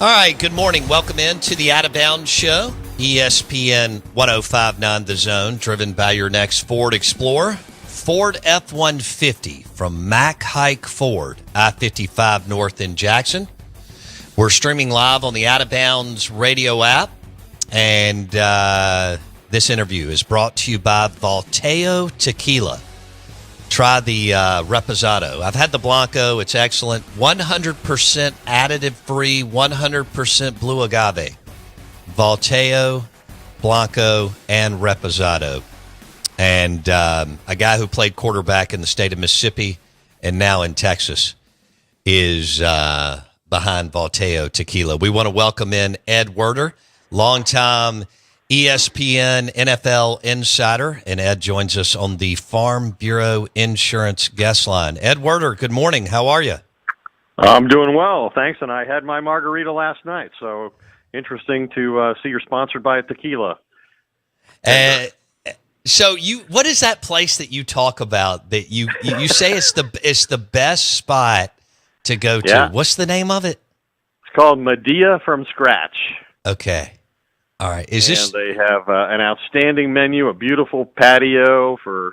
All right, good morning. Welcome in to the Out of Bounds Show. ESPN 105.9 The Zone, driven by your next Ford Explorer. Ford F-150 from Mack Hike Ford, I-55 North in Jackson. We're streaming live on the Out of Bounds radio app. And this interview is brought to you by Volteo Tequila. Try the Reposado. I've had the Blanco. It's excellent. 100% additive-free, 100% blue agave. Volteo, Blanco, and Reposado. And a guy who played quarterback in the state of Mississippi and now in Texas is behind Volteo Tequila. We want to welcome in Ed Werder, longtime ESPN NFL Insider, and Ed joins us on the Farm Bureau Insurance guest line. Ed Werder, good morning. How are you? I'm doing well, thanks. And I had my margarita last night, so interesting to see you're sponsored by a tequila. So what is that place that you talk about that you say it's the best spot to go to? Yeah. What's the name of it? It's called Medea from Scratch. Okay. All right. They have an outstanding menu, a beautiful patio for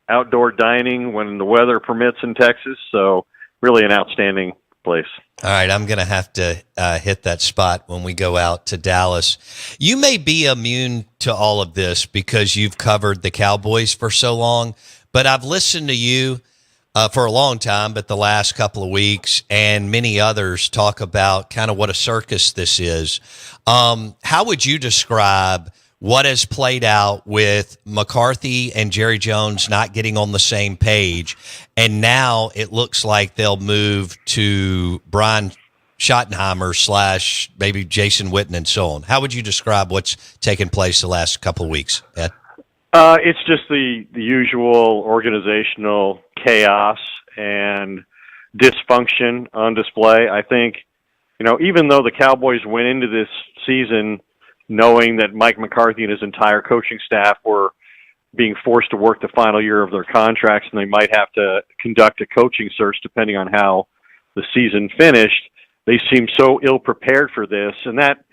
outdoor dining when the weather permits in Texas. So really an outstanding place. All right. I'm going to have to hit that spot when we go out to Dallas. You may be immune to all of this because you've covered the Cowboys for so long, but I've listened to you for a long time, but the last couple of weeks, and many others talk about kind of what a circus this is. How would you describe what has played out with McCarthy and Jerry Jones not getting on the same page, and now it looks like they'll move to Brian Schottenheimer / maybe Jason Witten and so on? How would you describe what's taken place the last couple of weeks, Ed? It's just the usual organizational chaos and dysfunction on display. I think, even though the Cowboys went into this season knowing that Mike McCarthy and his entire coaching staff were being forced to work the final year of their contracts and they might have to conduct a coaching search depending on how the season finished, they seemed so ill-prepared for this. And that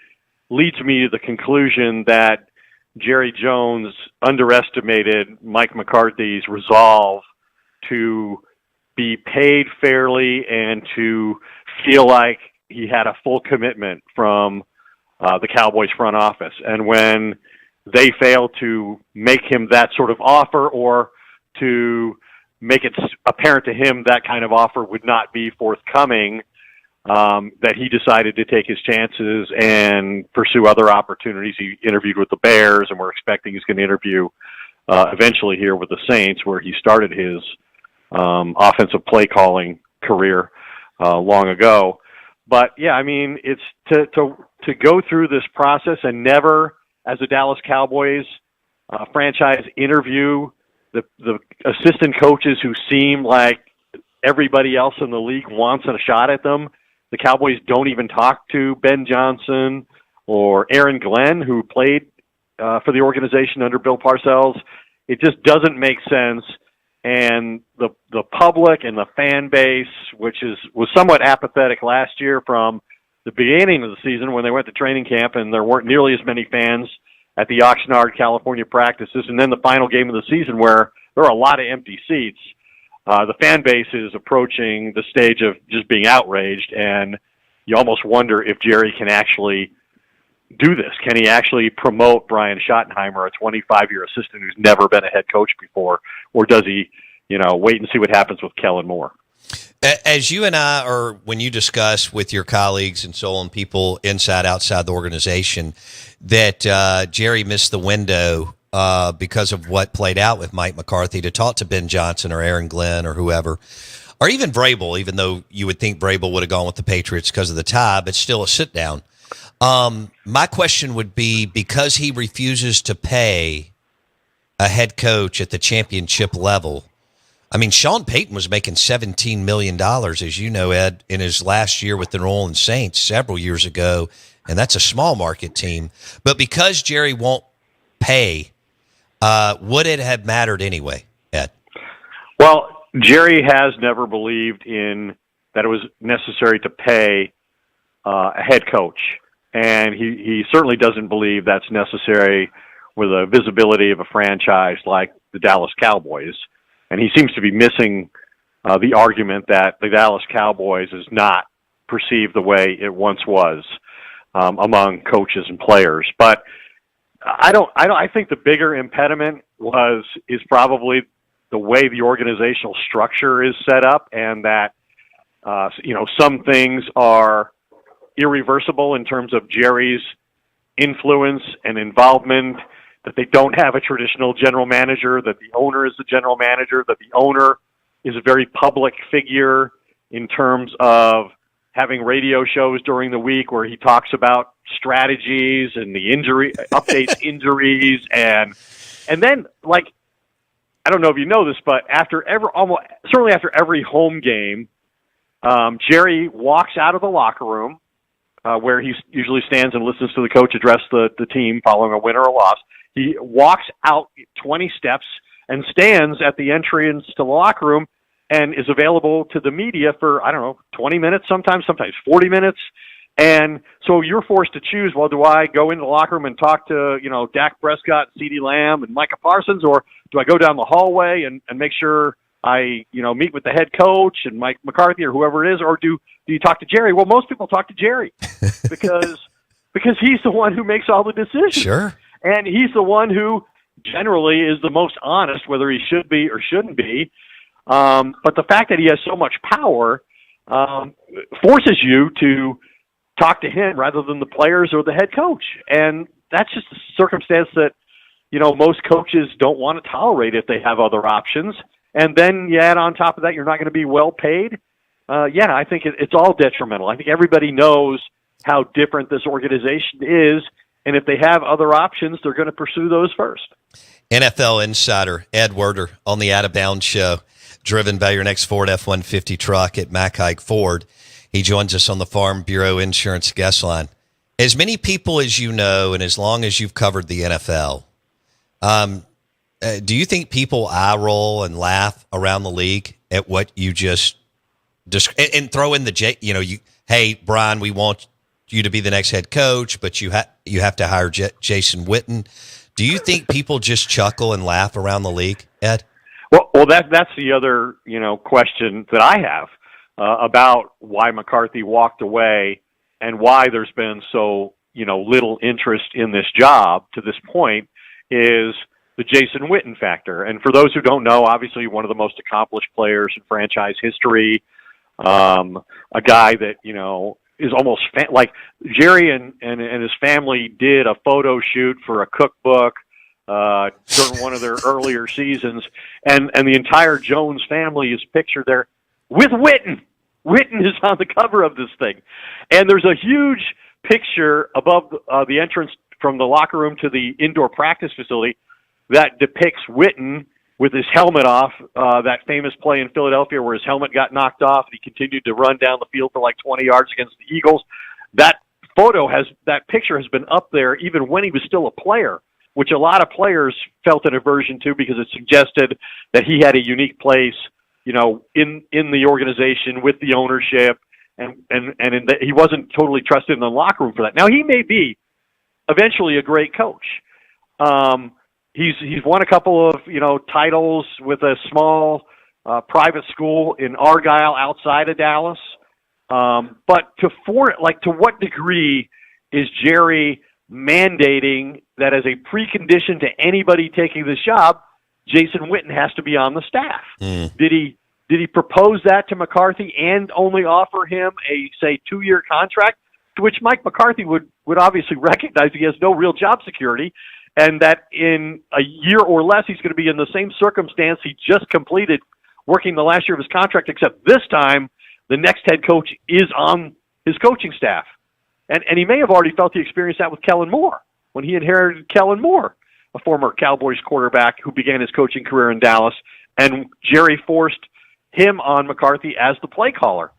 leads me to the conclusion that Jerry Jones underestimated Mike McCarthy's resolve to be paid fairly and to feel like he had a full commitment from the Cowboys front office. And when they failed to make him that sort of offer or to make it apparent to him that kind of offer would not be forthcoming, that he decided to take his chances and pursue other opportunities. He interviewed with the Bears, and we're expecting he's going to interview eventually here with the Saints, where he started his offensive play calling career long ago. But yeah, I mean, it's to go through this process and never, as a Dallas Cowboys franchise, interview the assistant coaches who seem like everybody else in the league wants a shot at them. The Cowboys don't even talk to Ben Johnson or Aaron Glenn, who played for the organization under Bill Parcells. It just doesn't make sense. And the public and the fan base, which was somewhat apathetic last year from the beginning of the season when they went to training camp and there weren't nearly as many fans at the Oxnard, California practices, and then the final game of the season where there are a lot of empty seats. The fan base is approaching the stage of just being outraged, and you almost wonder if Jerry can actually do this. Can he actually promote Brian Schottenheimer, a 25-year assistant who's never been a head coach before, or does he, wait and see what happens with Kellen Moore? As you and I, or when you discuss with your colleagues and so on, people inside, outside the organization, that Jerry missed the window because of what played out with Mike McCarthy to talk to Ben Johnson or Aaron Glenn or whoever, or even Vrabel, even though you would think Vrabel would have gone with the Patriots because of the tie, but still a sit-down. My question would be, because he refuses to pay a head coach at the championship level, I mean, Sean Payton was making $17 million, as you know, Ed, in his last year with the New Orleans Saints several years ago, and that's a small market team. But because Jerry won't pay, would it have mattered anyway, Ed? Well, Jerry has never believed in that it was necessary to pay a head coach, and he certainly doesn't believe that's necessary with the visibility of a franchise like the Dallas Cowboys. And he seems to be missing the argument that the Dallas Cowboys is not perceived the way it once was among coaches and players. But I think the bigger impediment is probably the way the organizational structure is set up, and that some things are irreversible in terms of Jerry's influence and involvement, that they don't have a traditional general manager, that the owner is the general manager, that the owner is a very public figure in terms of having radio shows during the week where he talks about strategies and the updates injuries, and then, like, I don't know if you know this, but certainly after every home game, Jerry walks out of the locker room where he usually stands and listens to the coach address the team following a win or a loss. He walks out 20 steps and stands at the entrance to the locker room and is available to the media for, 20 minutes sometimes 40 minutes. And so you're forced to choose, well, do I go into the locker room and talk to, Dak Prescott, CeeDee Lamb, and Micah Parsons, or do I go down the hallway and make sure I, meet with the head coach and Mike McCarthy or whoever it is, or do you talk to Jerry? Well, most people talk to Jerry because he's the one who makes all the decisions. Sure. And he's the one who generally is the most honest, whether he should be or shouldn't be. But the fact that he has so much power forces you to talk to him rather than the players or the head coach. And that's just a circumstance that, most coaches don't want to tolerate if they have other options. And then you add on top of that, you're not going to be well paid. I think it's all detrimental. I think everybody knows how different this organization is. And if they have other options, they're going to pursue those first. NFL Insider, Ed Werder, on the Out of Bounds show, driven by your next Ford F-150 truck at Mack Hike Ford. He joins us on the Farm Bureau Insurance Guest Line. As many people as you know, and as long as you've covered the NFL, do you think people eye roll and laugh around the league at what you just and throw in hey, Brian, we want you to be the next head coach, but you have to hire Jason Witten. Do you think people just chuckle and laugh around the league, Ed? Well, that's the other question that I have about why McCarthy walked away and why there's been so little interest in this job to this point is the Jason Witten factor. And for those who don't know, obviously one of the most accomplished players in franchise history, a guy that is almost like Jerry and his family did a photo shoot for a cookbook during one of their earlier seasons, and the entire Jones family is pictured there with Witten. Witten is on the cover of this thing, and there's a huge picture above the entrance from the locker room to the indoor practice facility that depicts Witten with his helmet off, that famous play in Philadelphia where his helmet got knocked off and he continued to run down the field for like 20 yards against the Eagles. That picture has been up there even when he was still a player, which a lot of players felt an aversion to because it suggested that he had a unique place, in the organization with the ownership, and he wasn't totally trusted in the locker room for that. Now, he may be eventually a great coach. He's won a couple of titles with a small private school in Argyle outside of Dallas. But to what degree is Jerry mandating that as a precondition to anybody taking this job, Jason Witten has to be on the staff? Did he propose that to McCarthy and only offer him a, say, 2-year contract, to which Mike McCarthy would obviously recognize he has no real job security, and that in a year or less he's going to be in the same circumstance he just completed working the last year of his contract, except this time the next head coach is on his coaching staff. And he may have already felt he experienced that with Kellen Moore when he inherited Kellen Moore, a former Cowboys quarterback who began his coaching career in Dallas, and Jerry forced him on McCarthy as the play caller.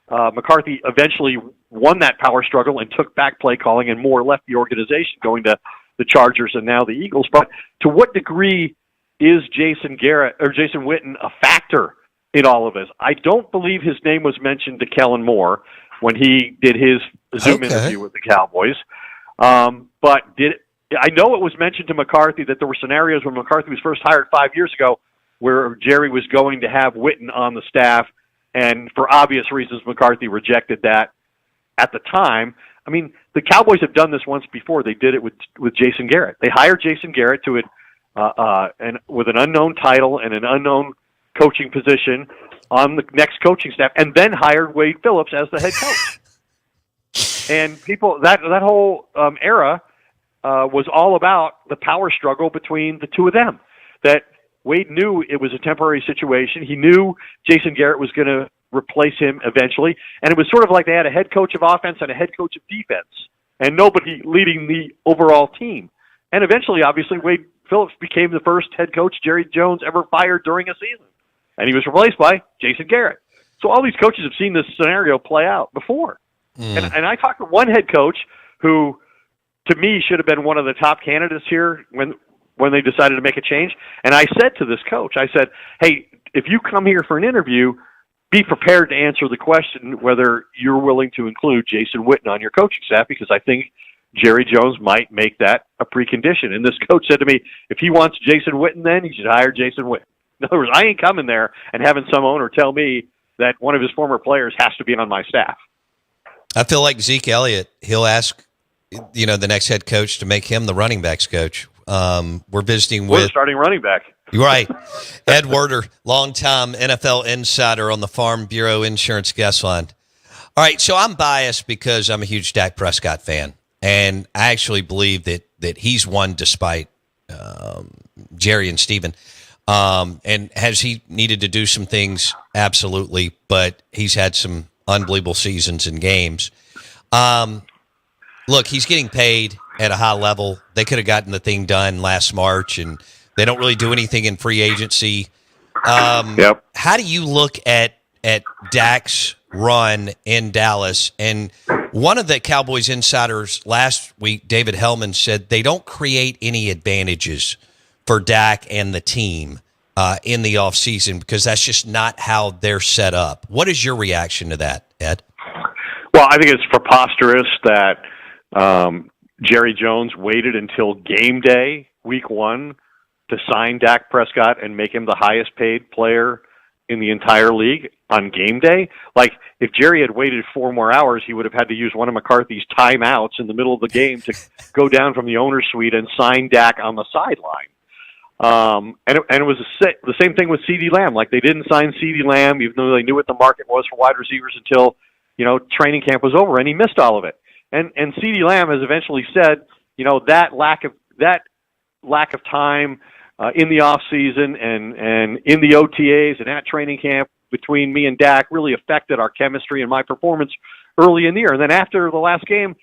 McCarthy eventually won that power struggle and took back play calling, and Moore left the organization, going to the Chargers and now the Eagles. But to what degree is Jason Witten a factor in all of this? I don't believe his name was mentioned to Kellen Moore when he did his Zoom interview with the Cowboys. But I know it was mentioned to McCarthy that there were scenarios when McCarthy was first hired 5 years ago where Jerry was going to have Witten on the staff, and for obvious reasons, McCarthy rejected that at the time. I mean, the Cowboys have done this once before. They did it with Jason Garrett. They hired Jason Garrett to it and with an unknown title and an unknown coaching position on the next coaching staff, and then hired Wade Phillips as the head coach. And people, that whole era was all about the power struggle between the two of them. That Wade knew it was a temporary situation. He knew Jason Garrett was going to replace him eventually, and it was sort of like they had a head coach of offense and a head coach of defense, and nobody leading the overall team. And eventually, obviously, Wade Phillips became the first head coach Jerry Jones ever fired during a season, and he was replaced by Jason Garrett. So all these coaches have seen this scenario play out before. And I talked to one head coach who, to me, should have been one of the top candidates here when they decided to make a change. And I said to this coach, I said, hey, if you come here for an interview, be prepared to answer the question whether you're willing to include Jason Witten on your coaching staff, because I think Jerry Jones might make that a precondition. And this coach said to me, if he wants Jason Witten, then he should hire Jason Witten. In other words, I ain't coming there and having some owner tell me that one of his former players has to be on my staff. I feel like Zeke Elliott, he'll ask, the next head coach to make him the running backs coach. We're visiting with starting running back. Right. Ed Werder, longtime NFL insider on the Farm Bureau Insurance Guest Line. All right, so I'm biased because I'm a huge Dak Prescott fan, and I actually believe that he's won despite Jerry and Steven. And has he needed to do some things? Absolutely, but he's had some unbelievable seasons and games. Look, he's getting paid at a high level. They could have gotten the thing done last March, and they don't really do anything in free agency. Yep. How do you look at Dak's run in Dallas? And one of the Cowboys insiders last week, David Hellman, said they don't create any advantages for Dak and the team in the offseason because that's just not how they're set up. What is your reaction to that, Ed? Well, I think it's preposterous that Jerry Jones waited until game day, week one, to sign Dak Prescott and make him the highest paid player in the entire league on game day. Like, if Jerry had waited 4 more hours, he would have had to use one of McCarthy's timeouts in the middle of the game to go down from the owner's suite and sign Dak on the sideline. And it was the same thing with CeeDee Lamb. Like, they didn't sign CeeDee Lamb, even though they knew what the market was for wide receivers until, training camp was over, and he missed all of it. And CeeDee Lamb has eventually said, that lack of time in the off season and in the OTAs and at training camp between me and Dak really affected our chemistry and my performance early in the year. And then after the last game,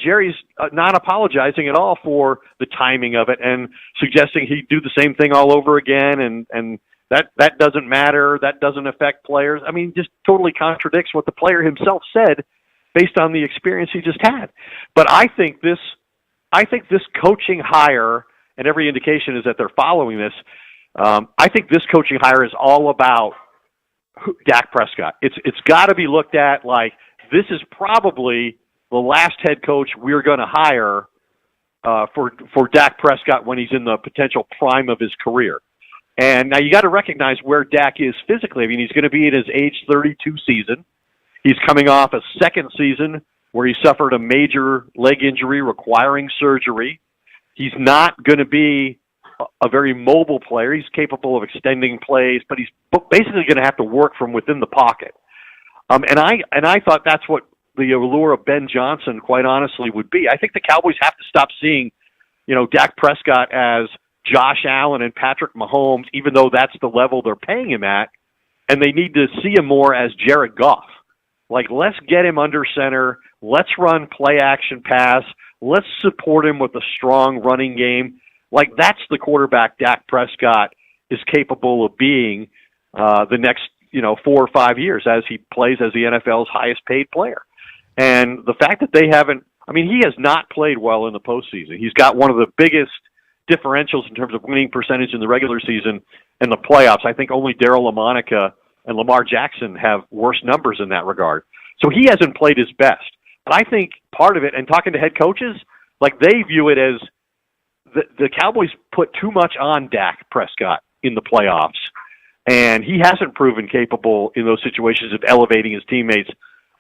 Jerry's not apologizing at all for the timing of it and suggesting he'd do the same thing all over again, and that doesn't matter, that doesn't affect players. I mean, just totally contradicts what the player himself said based on the experience he just had. But I think this coaching hire, and every indication is that they're following this, I think this coaching hire is all about Dak Prescott. It's got to be looked at like this is probably the last head coach we're going to hire for Dak Prescott when he's in the potential prime of his career. And now you got to recognize where Dak is physically. I mean, he's going to be in his age 32 season. He's coming off a second season where he suffered a major leg injury requiring surgery. He's not going to be a very mobile player. He's capable of extending plays, but he's basically going to have to work from within the pocket. And I thought that's what the allure of Ben Johnson, quite honestly, would be. I think the Cowboys have to stop seeing, Dak Prescott as Josh Allen and Patrick Mahomes, even though that's the level they're paying him at, and they need to see him more as Jared Goff. Like, let's get him under center. Let's run play action pass. Let's support him with a strong running game. Like, that's the quarterback Dak Prescott is capable of being the next, 4 or 5 years as he plays as the NFL's highest paid player. And the fact that they haven't, he has not played well in the postseason. He's got one of the biggest differentials in terms of winning percentage in the regular season and the playoffs. I think only Darryl LaMonica and Lamar Jackson have worse numbers in that regard. So he hasn't played his best. But I think part of it, and talking to head coaches, like they view it as the Cowboys put too much on Dak Prescott in the playoffs, and he hasn't proven capable in those situations of elevating his teammates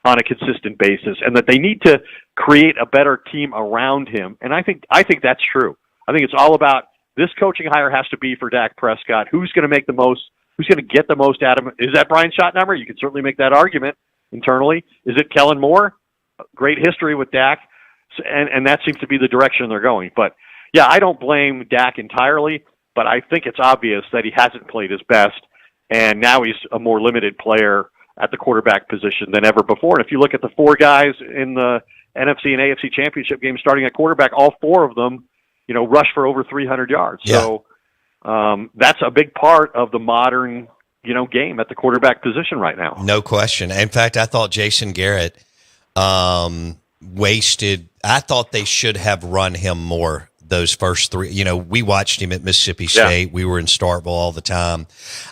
on a consistent basis, and that they need to create a better team around him. And I think that's true. I think it's all about this coaching hire has to be for Dak Prescott. Who's going to make the most? Who's going to get the most out of him? Is that Brian Schottenheimer? You can certainly make that argument internally. Is it Kellen Moore? Great history with Dak, and that seems to be the direction they're going. But yeah, I don't blame Dak entirely, but I think it's obvious that he hasn't played his best, and now he's a more limited player at the quarterback position than ever before. And if you look at the four guys in the NFC and AFC championship game starting at quarterback, all four of them, rush for over 300 yards. Yeah. So that's a big part of the modern, game at the quarterback position right now. No question. In fact, I thought Jason Garrett wasted. I thought they should have run him more those first three. We watched him at Mississippi State. Yeah. We were in Starkville all the time.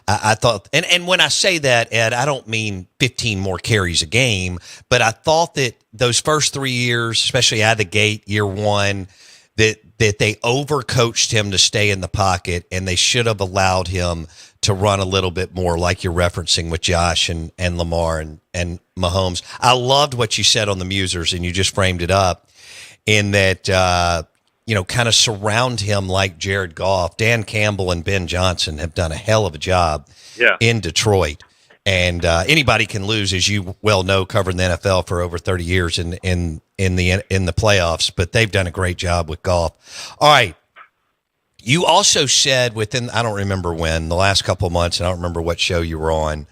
I thought, and when I say that, Ed, I don't mean 15 more carries a game, but I thought that those first 3 years, especially out of the gate, year one, that they overcoached him to stay in the pocket, and they should have allowed him to run a little bit more, like you're referencing with Josh and Lamar and Mahomes. I loved what you said on the Musers, and you just framed it up in that, kind of surround him like Jared Goff. Dan Campbell and Ben Johnson have done a hell of a job in Detroit. And anybody can lose, as you well know, covering the NFL for over 30 years in the playoffs, but they've done a great job with Goff. All right. You also said within, I don't remember when, the last couple of months, and I don't remember what show you were on,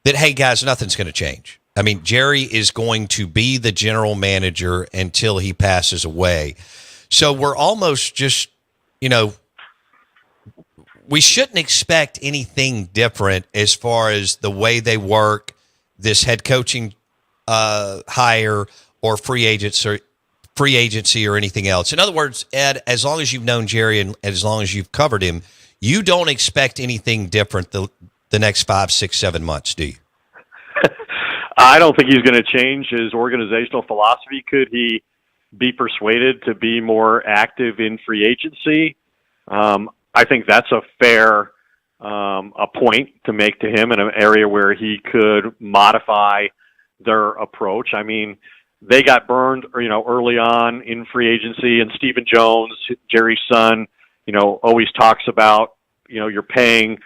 that, hey, guys, nothing's going to change. I mean, Jerry is going to be the general manager until he passes away. So we're almost just, we shouldn't expect anything different as far as the way they work, this head coaching hire or free agency or anything else. In other words, Ed, as long as you've known Jerry and as long as you've covered him, you don't expect anything different the next 5, 6, 7 months, do you? I don't think he's going to change his organizational philosophy. Could he be persuaded to be more active in free agency? I think that's a fair a point to make to him in an area where he could modify their approach. I mean, they got burned, early on in free agency, and Stephen Jones, Jerry's son, always talks about, you're paying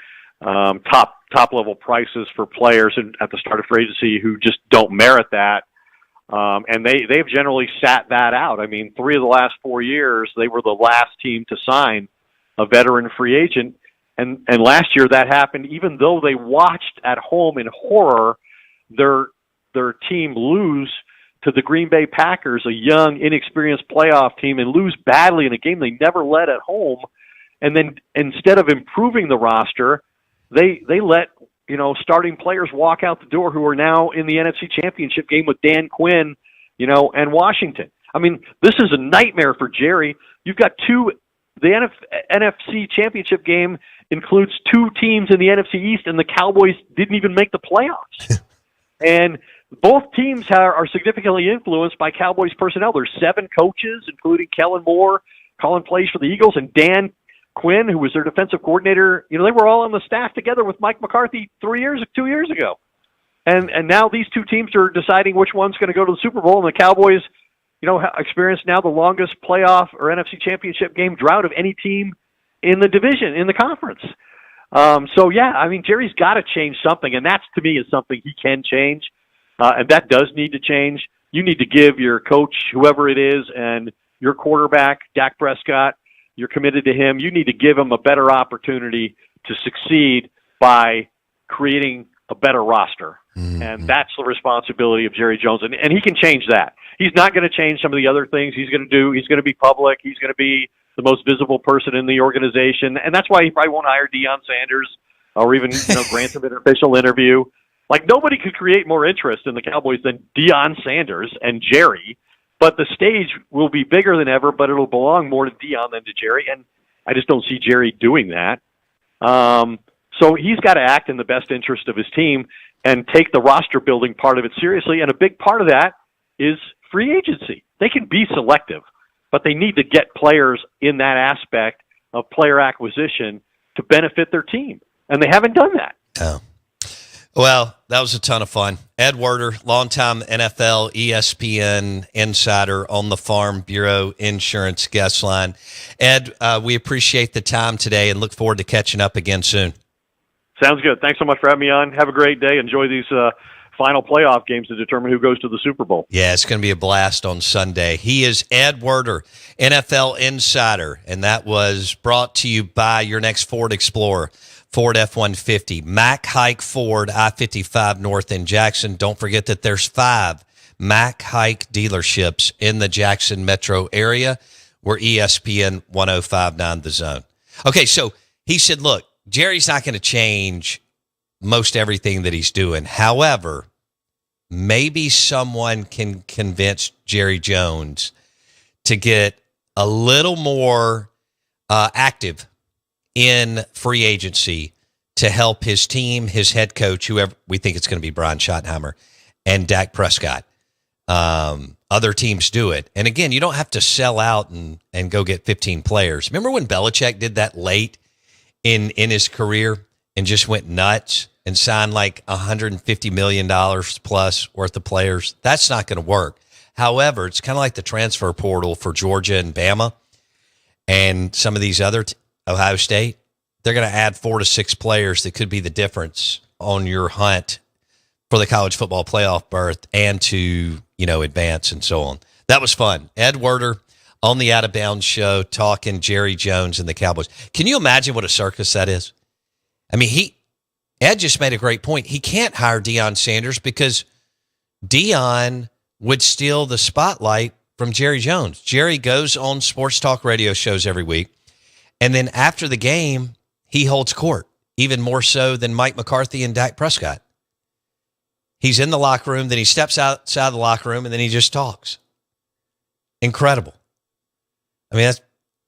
top level prices for players at the start of free agency who just don't merit that. And they've generally sat that out. I mean, 3 of the last 4 years, they were the last team to sign a veteran free agent. And last year that happened, even though they watched at home in horror their team lose to the Green Bay Packers, a young, inexperienced playoff team, and lose badly in a game they never led at home. And then instead of improving the roster, they let, starting players walk out the door who are now in the NFC Championship game with Dan Quinn, and Washington. I mean, this is a nightmare for Jerry. You've got the NFC Championship game includes 2 teams in the NFC East, and the Cowboys didn't even make the playoffs. And both teams are significantly influenced by Cowboys personnel. There's 7 coaches, including Kellen Moore, calling plays for the Eagles, and Dan Quinn, who was their defensive coordinator. They were all on the staff together with Mike McCarthy 2 years ago. And now these 2 teams are deciding which one's going to go to the Super Bowl, and the Cowboys, experience now the longest playoff or NFC Championship game drought of any team in the division, in the conference. Jerry's got to change something, and that's, to me, is something he can change. And that does need to change. You need to give your coach, whoever it is, and your quarterback, Dak Prescott, you're committed to him. You need to give him a better opportunity to succeed by creating a better roster. Mm-hmm. And that's the responsibility of Jerry Jones. And he can change that. He's not going to change some of the other things he's going to do. He's going to be public. He's going to be the most visible person in the organization. And that's why he probably won't hire Deion Sanders or even grant him an official interview. Like, nobody could create more interest in the Cowboys than Deion Sanders and Jerry, but the stage will be bigger than ever, but it'll belong more to Deion than to Jerry, and I just don't see Jerry doing that. So he's got to act in the best interest of his team and take the roster building part of it seriously. And a big part of that is free agency. They can be selective, but they need to get players in that aspect of player acquisition to benefit their team. And they haven't done that. Oh. Well, that was a ton of fun. Ed Werder, longtime NFL, ESPN insider on the Farm Bureau Insurance guest line. Ed, we appreciate the time today and look forward to catching up again soon. Sounds good. Thanks so much for having me on. Have a great day. Enjoy these final playoff games to determine who goes to the Super Bowl. Yeah, it's going to be a blast on Sunday. He is Ed Werder, NFL insider, and that was brought to you by your next Ford Explorer. Ford F-150, Mack Hike Ford, I-55 North in Jackson. Don't forget that there's 5 Mack Hike dealerships in the Jackson metro area. We're ESPN 105.9 The Zone. Okay, so he said, look, Jerry's not going to change most everything that he's doing. However, maybe someone can convince Jerry Jones to get a little more active in free agency to help his team, his head coach, whoever we think it's going to be Brian Schottenheimer, and Dak Prescott. Other teams do it. And again, you don't have to sell out and go get 15 players. Remember when Belichick did that late in his career and just went nuts and signed like $150 million plus worth of players? That's not going to work. However, it's kind of like the transfer portal for Georgia and Bama and some of these other Ohio State. They're going to add 4 to 6 players that could be the difference on your hunt for the college football playoff berth and to, advance and so on. That was fun. Ed Werder on the Out of Bounds show talking Jerry Jones and the Cowboys. Can you imagine what a circus that is? I mean, Ed just made a great point. He can't hire Deion Sanders because Deion would steal the spotlight from Jerry Jones. Jerry goes on sports talk radio shows every week, and then after the game, he holds court, even more so than Mike McCarthy and Dak Prescott. He's in the locker room, then he steps outside the locker room, and then he just talks. Incredible. I mean,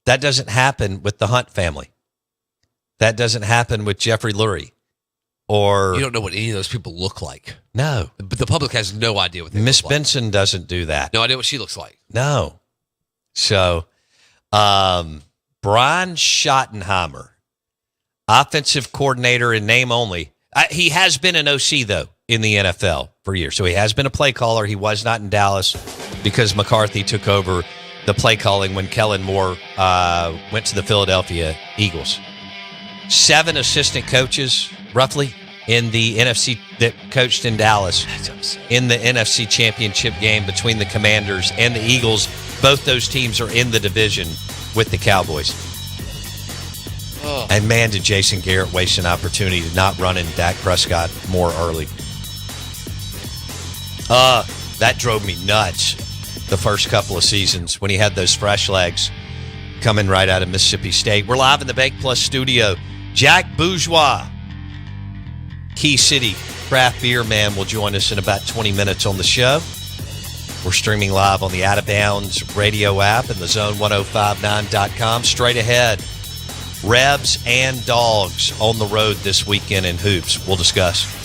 that doesn't happen with the Hunt family. That doesn't happen with Jeffrey Lurie. Or you don't know what any of those people look like. No. But the public has no idea what they Miss look like. Benson doesn't do that. No idea what she looks like. No. So, Brian Schottenheimer, offensive coordinator in name only. He has been an OC, though, in the NFL for years. So he has been a play caller. He was not in Dallas because McCarthy took over the play calling when Kellen Moore went to the Philadelphia Eagles. 7 assistant coaches, roughly, in the NFC that coached in Dallas in the NFC Championship game between the Commanders and the Eagles. Both those teams are in the division with the Cowboys. Oh. And man, did Jason Garrett waste an opportunity to not run in Dak Prescott more early. That drove me nuts the first couple of seasons when he had those fresh legs coming right out of Mississippi State. We're live in the Bank Plus studio. Jack Bourgeois, Key City craft beer man, will join us in about 20 minutes on the show. We're streaming live on the Out of Bounds radio app and the zone1059.com. Straight ahead, Rebs and Dogs on the road this weekend in hoops. We'll discuss.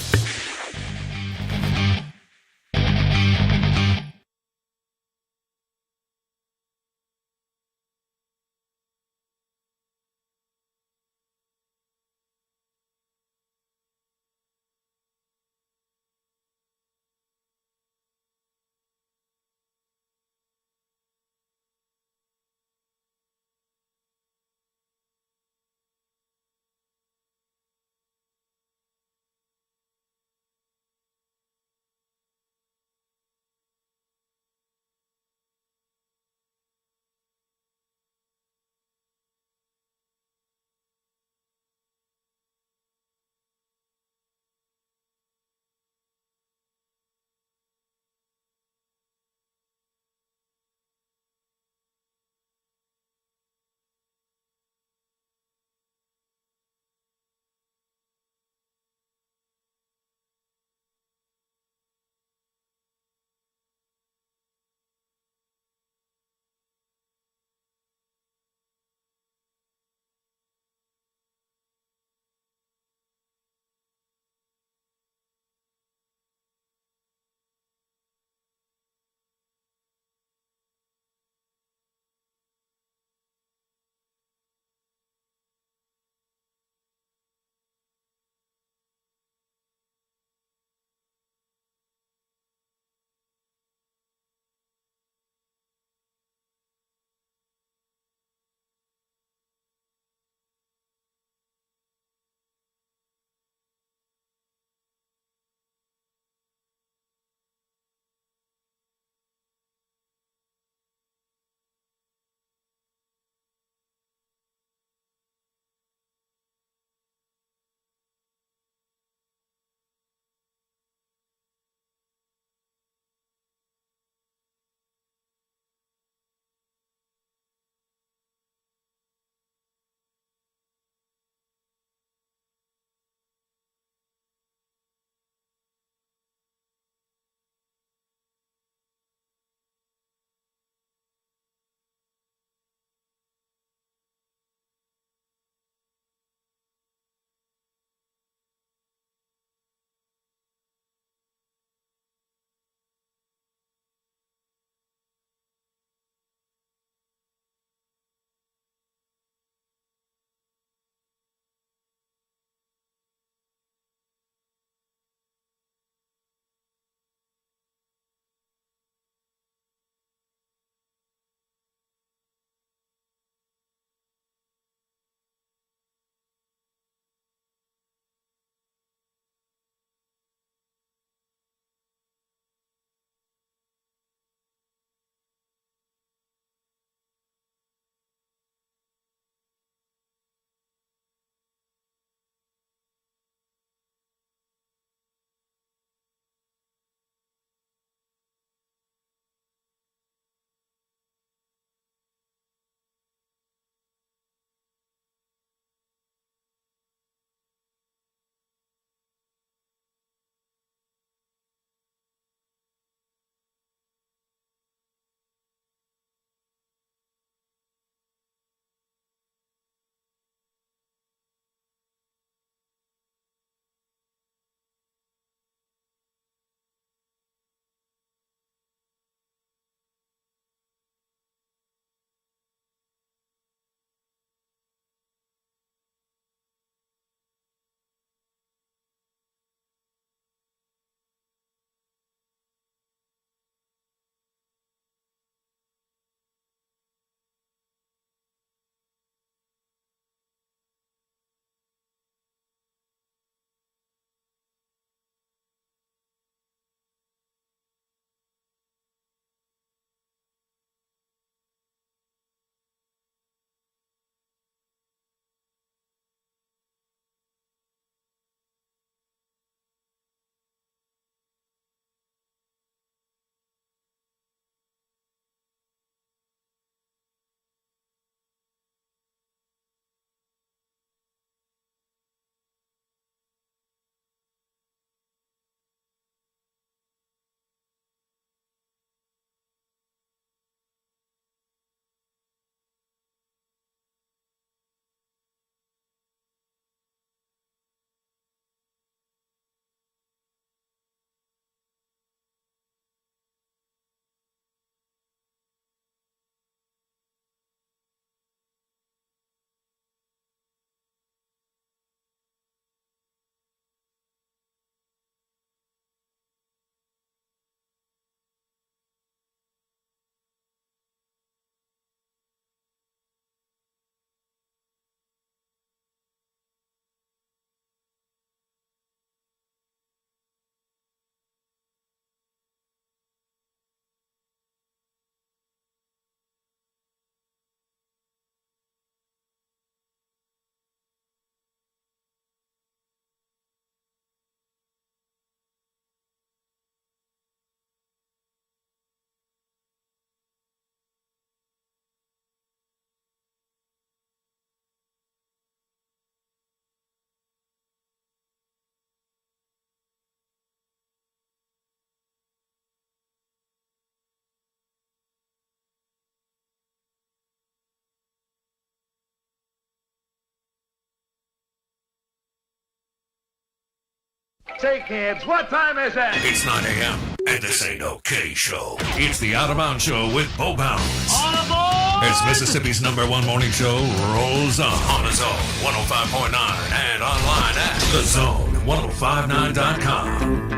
say, kids, what time is it? It's 9 a.m. and this ain't no K show. It's the Out of Bounds Show with Bo Bounds. On aboard! As Mississippi's #1 morning show rolls on the Zone 105.9 and online at thezone1059.com.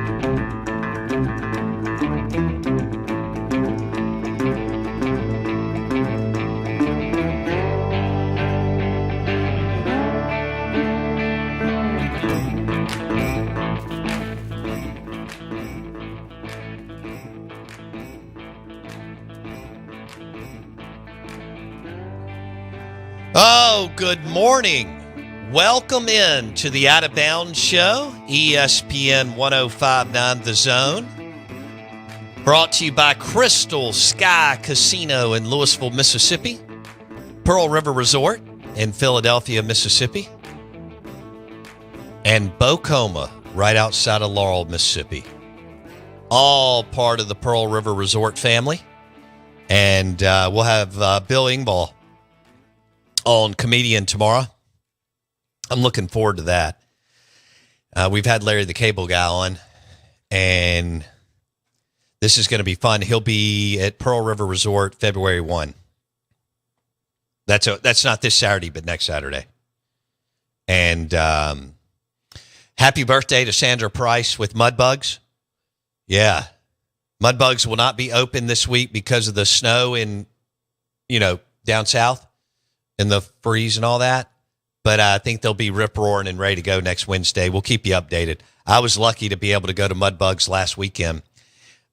Oh, good morning. Welcome in to the Out of Bounds Show, ESPN 105.9 The Zone. Brought to you by Crystal Sky Casino in Louisville, Mississippi, Pearl River Resort in Philadelphia, Mississippi, and Bocoma right outside of Laurel, Mississippi. All part of the Pearl River Resort family. And we'll have Bill Engvall on Comedian tomorrow. I'm looking forward to that. We've had Larry the Cable Guy on, and this is going to be fun. He'll be at Pearl River Resort February 1. That's not this Saturday, but next Saturday. And happy birthday to Sandra Price with Mudbugs. Yeah. Mudbugs will not be open this week because of the snow in, down south and the freeze and all that. But I think they'll be rip-roaring and ready to go next Wednesday. We'll keep you updated. I was lucky to be able to go to Mudbugs last weekend.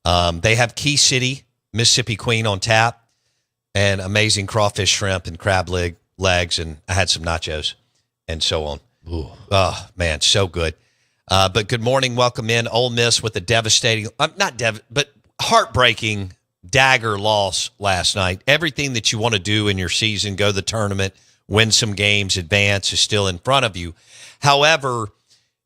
They have Key City, Mississippi Queen on tap, and amazing crawfish, shrimp, and crab legs, and I had some nachos and so on. Ooh. Oh, man, so good. But good morning. Welcome in. Ole Miss with a devastating, but heartbreaking dagger loss last night. Everything that you want to do in your season, go to the tournament, win some games, advance, is still in front of you. However,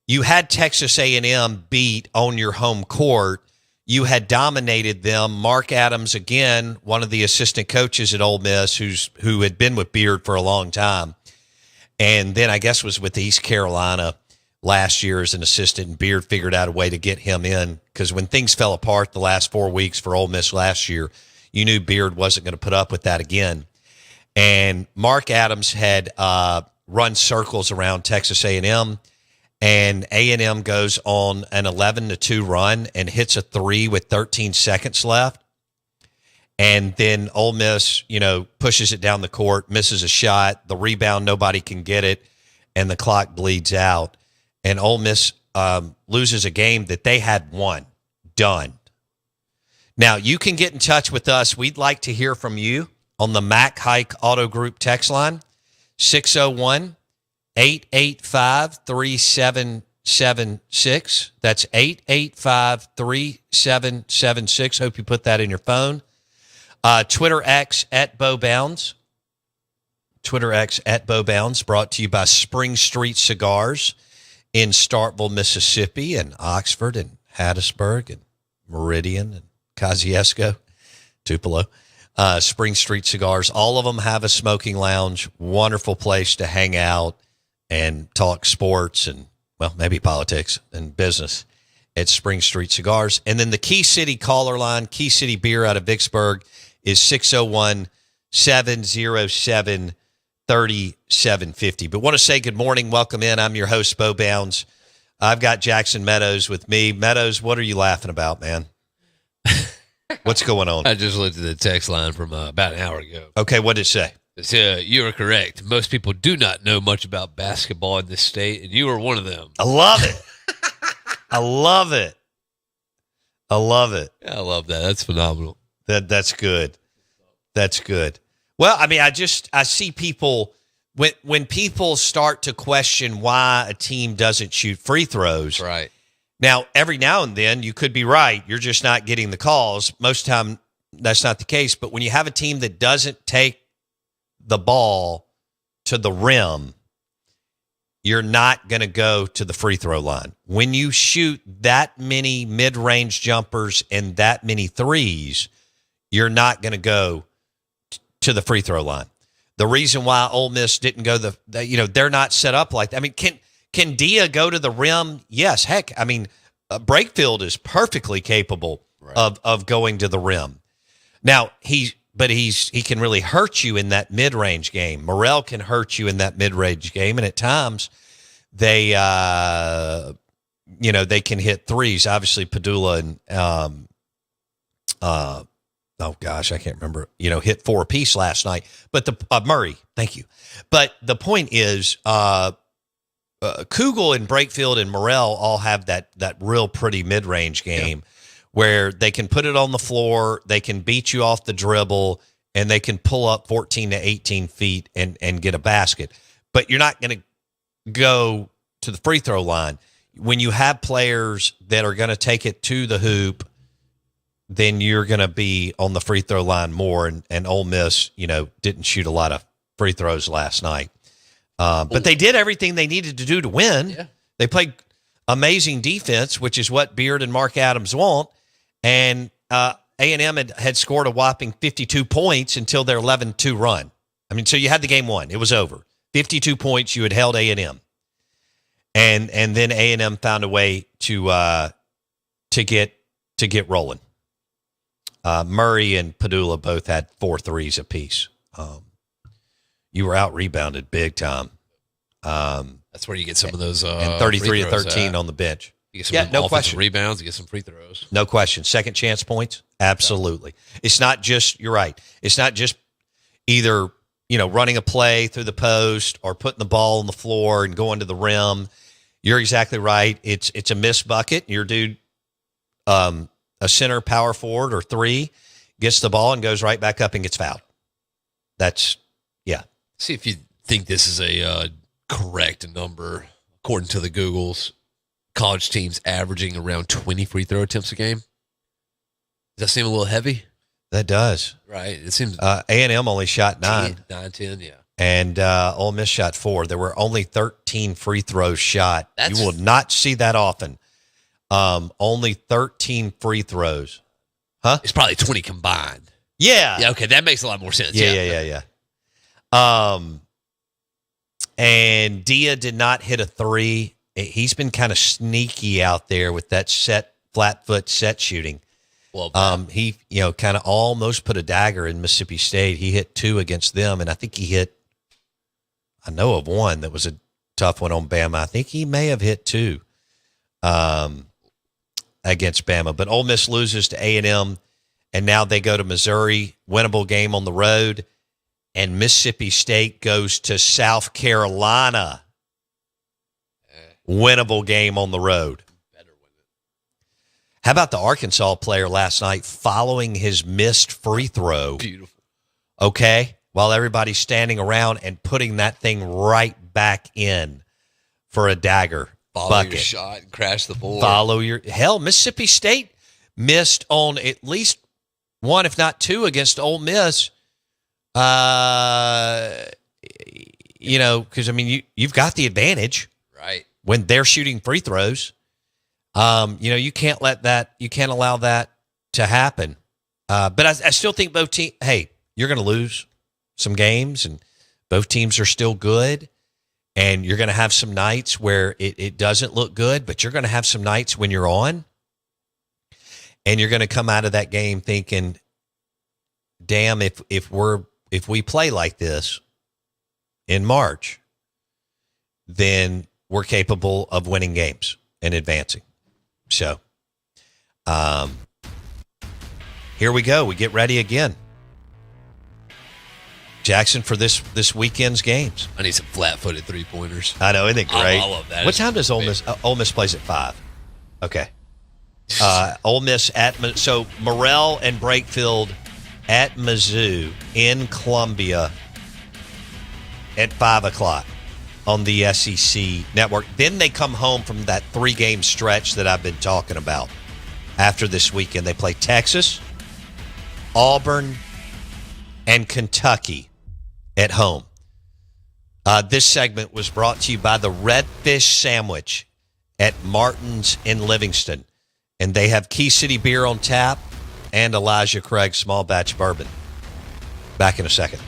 you had Texas A&M beat on your home court. You had dominated them. Mark Adams, again, one of the assistant coaches at Ole Miss, who had been with Beard for a long time, and then I guess was with East Carolina last year as an assistant, and Beard figured out a way to get him in, because when things fell apart the last 4 weeks for Ole Miss last year, you knew Beard wasn't going to put up with that again. And Mark Adams had run circles around Texas A&M, and A&M goes on an 11-2 run and hits a three with 13 seconds left. And then Ole Miss, pushes it down the court, misses a shot, the rebound, nobody can get it, and the clock bleeds out. And Ole Miss loses a game that they had won. Done. Now, you can get in touch with us. We'd like to hear from you on the Mac Hike Auto Group text line, 601-885-3776. That's 885-3776. Hope you put that in your phone. Twitter X at Bo Bounds. Twitter X at Bo Bounds, brought to you by Spring Street Cigars in Starkville, Mississippi, and Oxford, and Hattiesburg, and Meridian, and Kosciuszko, Tupelo. Spring Street Cigars, all of them have a smoking lounge. Wonderful place to hang out and talk sports and, well, maybe politics and business at Spring Street Cigars. And then the Key City caller line, Key City Beer out of Vicksburg, is 601-707-3750. But want to say good morning. Welcome in. I'm your host, Bo Bounds. I've got Jackson Meadows with me. Meadows, what are you laughing about, man? What's going on? I just looked at the text line from about an hour ago. Okay, what did it say? It said, you are correct. Most people do not know much about basketball in this state, and you are one of them. I love it. I love it. I love it. Yeah, I love that. That's phenomenal. That's good. That's good. Well, I mean, I see people, when people start to question why a team doesn't shoot free throws. Right. Now, every now and then you could be right. You're just not getting the calls. Most of the time, that's not the case. But when you have a team that doesn't take the ball to the rim, you're not going to go to the free throw line. When you shoot that many mid-range jumpers and that many threes, you're not going to go to the free throw line. The reason why Ole Miss didn't go they're not set up like that. I mean, can Can Dia go to the rim? Yes. Heck, I mean, Brakefield is perfectly capable of going to the rim. Now, he can really hurt you in that mid-range game. Morrell can hurt you in that mid-range game, and at times they they can hit threes. Obviously, Padula and oh gosh, I can't remember. Hit 4 apiece last night. But the Murray, thank you. But the point is, Kugel and Brakefield and Morrell all have that real pretty mid-range game where they can put it on the floor, they can beat you off the dribble, and they can pull up 14 to 18 feet and get a basket. But you're not going to go to the free throw line. When you have players that are going to take it to the hoop, then you're going to be on the free throw line more. And Ole Miss, didn't shoot a lot of free throws last night. But they did everything they needed to do to win. Yeah. They played amazing defense, which is what Beard and Mark Adams want. And A&M had scored a whopping 52 points until their 11-2 run. I mean, so you had the game won. It was over. 52 points, you had held A&M. And then A&M found a way to get rolling. Murray and Padula both had 4 threes apiece. You were out rebounded big time. That's where you get some of those. And 33 to 13 on the bench. You get some offensive rebounds. You get some free throws. No question. Second chance points. Absolutely. It's not just. You're right. It's not just either running a play through the post or putting the ball on the floor and going to the rim. You're exactly right. It's a missed bucket. Your dude, a center, power forward, or 3, gets the ball and goes right back up and gets fouled. That's. See if you think this is a correct number. According to the Googles, college teams averaging around 20 free throw attempts a game. Does that seem a little heavy? That does. Right. It seems A&M only shot 9. 10, yeah. And Ole Miss shot 4. There were only 13 free throws shot. You will not see that often. Only 13 free throws. Huh? It's probably 20 combined. Yeah. Yeah, okay. That makes a lot more sense. Yeah. And Dia did not hit a 3. He's been kind of sneaky out there with that flat foot set shooting. Well, he, kind of almost put a dagger in Mississippi State. He hit 2 against them, and I think I know of one that was a tough one on Bama. I think he may have hit 2 against Bama. But Ole Miss loses to A&M, and now they go to Missouri, winnable game on the road. And Mississippi State goes to South Carolina. Winnable game on the road. Better win it. How about the Arkansas player last night following his missed free throw? Beautiful. Okay? While everybody's standing around and putting that thing right back in for a dagger bucket. Your shot and crash the board. Mississippi State missed on at least 1, if not 2, against Ole Miss. Because you've got the advantage, right? When they're shooting free throws, you can't allow that to happen. But I still think both teams. Hey, you're going to lose some games, and both teams are still good, and you're going to have some nights where it doesn't look good, but you're going to have some nights when you're on, and you're going to come out of that game thinking, "Damn, if we play like this in March, then we're capable of winning games and advancing." So, here we go. We get ready again. Jackson, for this weekend's games. I need some flat-footed three-pointers. I know, isn't it great? I love that. What time does Ole Miss? Ole Miss plays at 5. Okay. Ole Miss so Morrell and Brakefield at Mizzou in Columbia at 5:00 on the SEC network. Then they come home from that 3-game stretch that I've been talking about. After this weekend, they play Texas, Auburn, and Kentucky at home. This segment was brought to you by the Redfish Sandwich at Martin's in Livingston. And they have Key City beer on tap and Elijah Craig small batch bourbon. Back in a second.